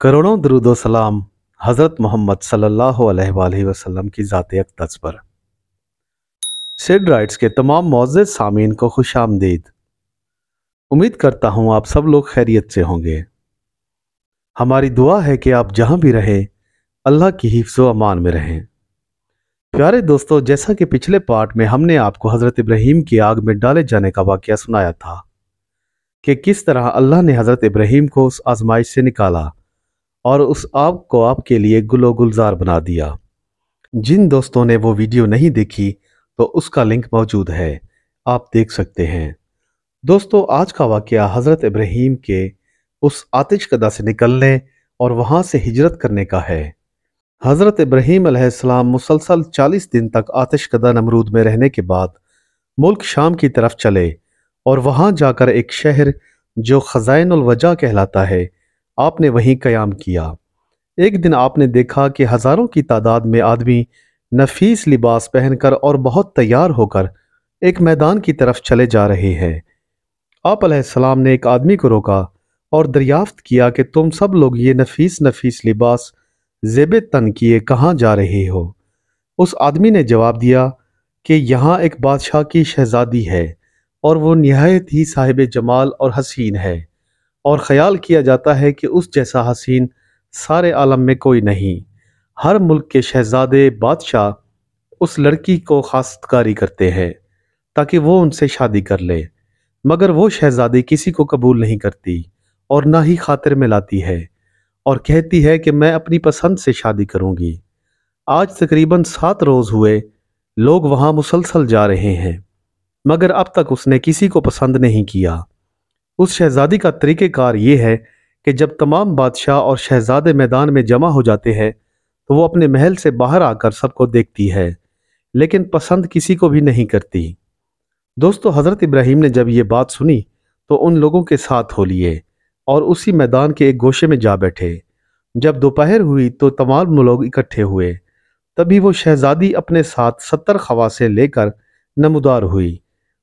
کروڑوں درود و سلام حضرت محمد صلی اللہ علیہ وآلہ وسلم کی ذات اقدس پر۔ سیڈ رائٹس کے تمام معزز سامعین کو خوش آمدید۔ امید کرتا ہوں آپ سب لوگ خیریت سے ہوں گے۔ ہماری دعا ہے کہ آپ جہاں بھی رہیں اللہ کی حفظ و امان میں رہیں۔ پیارے دوستو، جیسا کہ پچھلے پارٹ میں ہم نے آپ کو حضرت ابراہیم کی آگ میں ڈالے جانے کا واقعہ سنایا تھا کہ کس طرح اللہ نے حضرت ابراہیم کو اس آزمائش سے نکالا اور اس آگ کو آپ کے لیے گل و گلزار بنا دیا۔ جن دوستوں نے وہ ویڈیو نہیں دیکھی تو اس کا لنک موجود ہے، آپ دیکھ سکتے ہیں۔ دوستو، آج کا واقعہ حضرت ابراہیم کے اس آتش کدہ سے نکلنے اور وہاں سے ہجرت کرنے کا ہے۔ حضرت ابراہیم علیہ السلام مسلسل 40 دن تک آتش کدہ نمرود میں رہنے کے بعد ملک شام کی طرف چلے اور وہاں جا کر ایک شہر جو خزائن الوجہ کہلاتا ہے، آپ نے وہیں قیام کیا۔ ایک دن آپ نے دیکھا کہ ہزاروں کی تعداد میں آدمی نفیس لباس پہن کر اور بہت تیار ہو کر ایک میدان کی طرف چلے جا رہے ہیں۔ آپ علیہ السلام نے ایک آدمی کو روکا اور دریافت کیا کہ تم سب لوگ یہ نفیس لباس زیب تن کیے کہاں جا رہے ہو؟ اس آدمی نے جواب دیا کہ یہاں ایک بادشاہ کی شہزادی ہے اور وہ نہایت ہی صاحب جمال اور حسین ہے، اور خیال کیا جاتا ہے کہ اس جیسا حسین سارے عالم میں کوئی نہیں۔ ہر ملک کے شہزادے بادشاہ اس لڑکی کو خواستگاری کرتے ہیں تاکہ وہ ان سے شادی کر لے، مگر وہ شہزادی کسی کو قبول نہیں کرتی اور نہ ہی خاطر میں لاتی ہے، اور کہتی ہے کہ میں اپنی پسند سے شادی کروں گی۔ آج تقریباً 7 روز ہوئے لوگ وہاں مسلسل جا رہے ہیں، مگر اب تک اس نے کسی کو پسند نہیں کیا۔ اس شہزادی کا طریقہ کار یہ ہے کہ جب تمام بادشاہ اور شہزادے میدان میں جمع ہو جاتے ہیں تو وہ اپنے محل سے باہر آ کر سب کو دیکھتی ہے، لیکن پسند کسی کو بھی نہیں کرتی۔ دوستو، حضرت ابراہیم نے جب یہ بات سنی تو ان لوگوں کے ساتھ ہو لیے اور اسی میدان کے ایک گوشے میں جا بیٹھے۔ جب دوپہر ہوئی تو تمام لوگ اکٹھے ہوئے، تبھی وہ شہزادی اپنے ساتھ 70 خواصیں لے کر نمودار ہوئی۔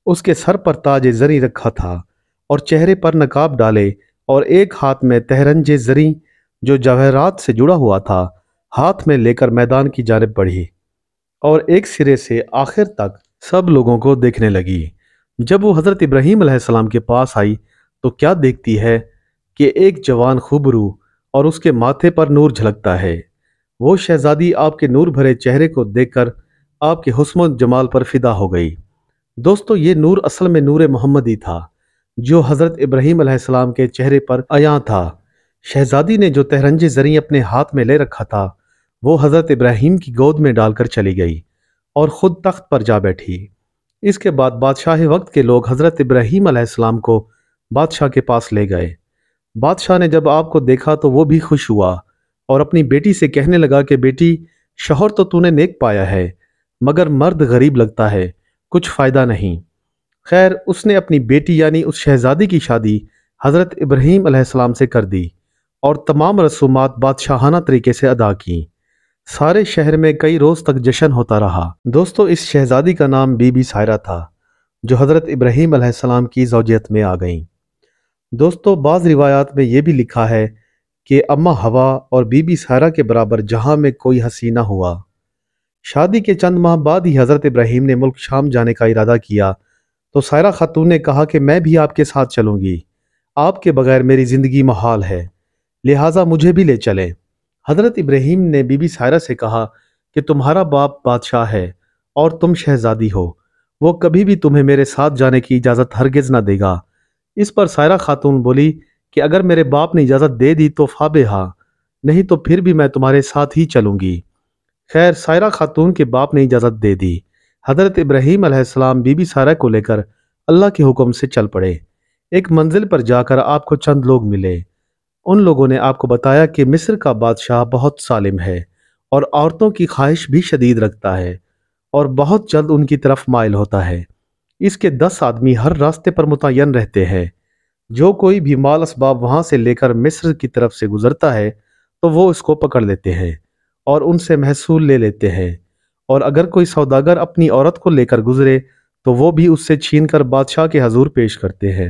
اس کے سر پر تاج زریں رکھا تھا اور چہرے پر نقاب ڈالے، اور ایک ہاتھ میں تہرنج زریں جو جواہرات سے جڑا ہوا تھا ہاتھ میں لے کر میدان کی جانب بڑھی، اور ایک سرے سے آخر تک سب لوگوں کو دیکھنے لگی۔ جب وہ حضرت ابراہیم علیہ السلام کے پاس آئی تو کیا دیکھتی ہے کہ ایک جوان خوبرو اور اس کے ماتھے پر نور جھلکتا ہے۔ وہ شہزادی آپ کے نور بھرے چہرے کو دیکھ کر آپ کے حسن و جمال پر فدا ہو گئی۔ دوستو، یہ نور اصل میں نور محمدی تھا جو حضرت ابراہیم علیہ السلام کے چہرے پر عیاں تھا۔ شہزادی نے جو تہرنج زریں اپنے ہاتھ میں لے رکھا تھا وہ حضرت ابراہیم کی گود میں ڈال کر چلی گئی اور خود تخت پر جا بیٹھی۔ اس کے بعد بادشاہ وقت کے لوگ حضرت ابراہیم علیہ السلام کو بادشاہ کے پاس لے گئے۔ بادشاہ نے جب آپ کو دیکھا تو وہ بھی خوش ہوا اور اپنی بیٹی سے کہنے لگا کہ بیٹی، شوہر تو نے نیک پایا ہے، مگر مرد غریب لگتا ہے، کچھ فائدہ نہیں۔ خیر، اس نے اپنی بیٹی یعنی اس شہزادی کی شادی حضرت ابراہیم علیہ السلام سے کر دی اور تمام رسومات بادشاہانہ طریقے سے ادا کی۔ سارے شہر میں کئی روز تک جشن ہوتا رہا۔ دوستو، اس شہزادی کا نام بی بی سائرہ تھا جو حضرت ابراہیم علیہ السلام کی زوجیت میں آ گئیں۔ دوستو، بعض روایات میں یہ بھی لکھا ہے کہ اماں ہوا اور بی بی سائرہ کے برابر جہاں میں کوئی حسین نہ ہوا۔ شادی کے چند ماہ بعد ہی حضرت ابراہیم نے ملک شام جانے کا ارادہ کیا تو سائرہ خاتون نے کہا کہ میں بھی آپ کے ساتھ چلوں گی، آپ کے بغیر میری زندگی محال ہے، لہٰذا مجھے بھی لے چلیں۔ حضرت ابراہیم نے بی بی سائرہ سے کہا کہ تمہارا باپ بادشاہ ہے اور تم شہزادی ہو، وہ کبھی بھی تمہیں میرے ساتھ جانے کی اجازت ہرگز نہ دے گا۔ اس پر سائرہ خاتون بولی کہ اگر میرے باپ نے اجازت دے دی تو فابہا، نہیں تو پھر بھی میں تمہارے ساتھ ہی چلوں گی۔ خیر، سائرہ خاتون کے باپ نے اجازت دے دی۔ حضرت ابراہیم علیہ السلام بی بی سائرہ کو لے کر اللہ کے حکم سے چل پڑے۔ ایک منزل پر جا کر آپ کو چند لوگ ملے۔ ان لوگوں نے آپ کو بتایا کہ مصر کا بادشاہ بہت ظالم ہے اور عورتوں کی خواہش بھی شدید رکھتا ہے اور بہت جلد ان کی طرف مائل ہوتا ہے۔ اس کے 10 آدمی ہر راستے پر متعین رہتے ہیں۔ جو کوئی بھی مال اسباب وہاں سے لے کر مصر کی طرف سے گزرتا ہے تو وہ اس کو پکڑ لیتے ہیں اور ان سے محصول لے لیتے ہیں، اور اگر کوئی سوداگر اپنی عورت کو لے کر گزرے تو وہ بھی اس سے چھین کر بادشاہ کے حضور پیش کرتے ہیں۔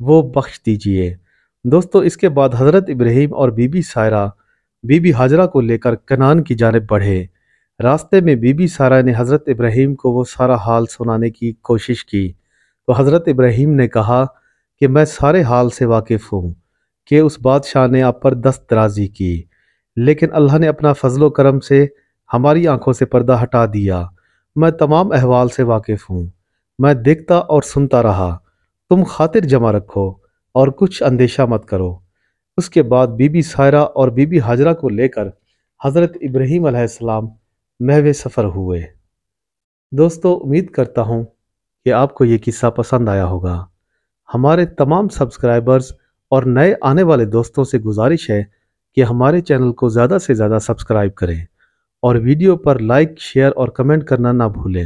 وہ بخش دیجئے۔ دوستو اس کے بعد حضرت ابراہیم اور بی بی سائرہ بی بی ہاجرہ کو لے کر کنعان کی جانب بڑھے۔ راستے میں بی بی سائرہ نے حضرت ابراہیم کو وہ سارا حال سنانے کی کوشش کی تو حضرت ابراہیم نے کہا کہ میں سارے حال سے واقف ہوں کہ اس بادشاہ نے آپ پر دست درازی کی، لیکن اللہ نے اپنا فضل و کرم سے ہماری آنکھوں سے پردہ ہٹا دیا۔ میں تمام احوال سے واقف ہوں، میں دیکھتا اور سنتا رہا۔ تم خاطر جمع رکھو اور کچھ اندیشہ مت کرو۔ اس کے بعد بی بی سائرہ اور بی بی ہاجرہ کو لے کر حضرت ابراہیم علیہ السلام محو سفر ہوئے۔ دوستو امید کرتا ہوں کہ آپ کو یہ قصہ پسند آیا ہوگا۔ ہمارے تمام سبسکرائبرز اور نئے آنے والے دوستوں سے گزارش ہے کہ ہمارے چینل کو زیادہ سے زیادہ سبسکرائب کریں اور ویڈیو پر لائک، شیئر اور کمنٹ کرنا نہ بھولیں۔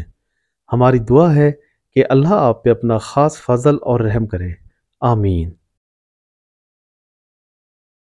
ہماری دعا ہے کہ اللہ آپ پہ اپنا خاص فضل اور رحم کرے۔ آمین۔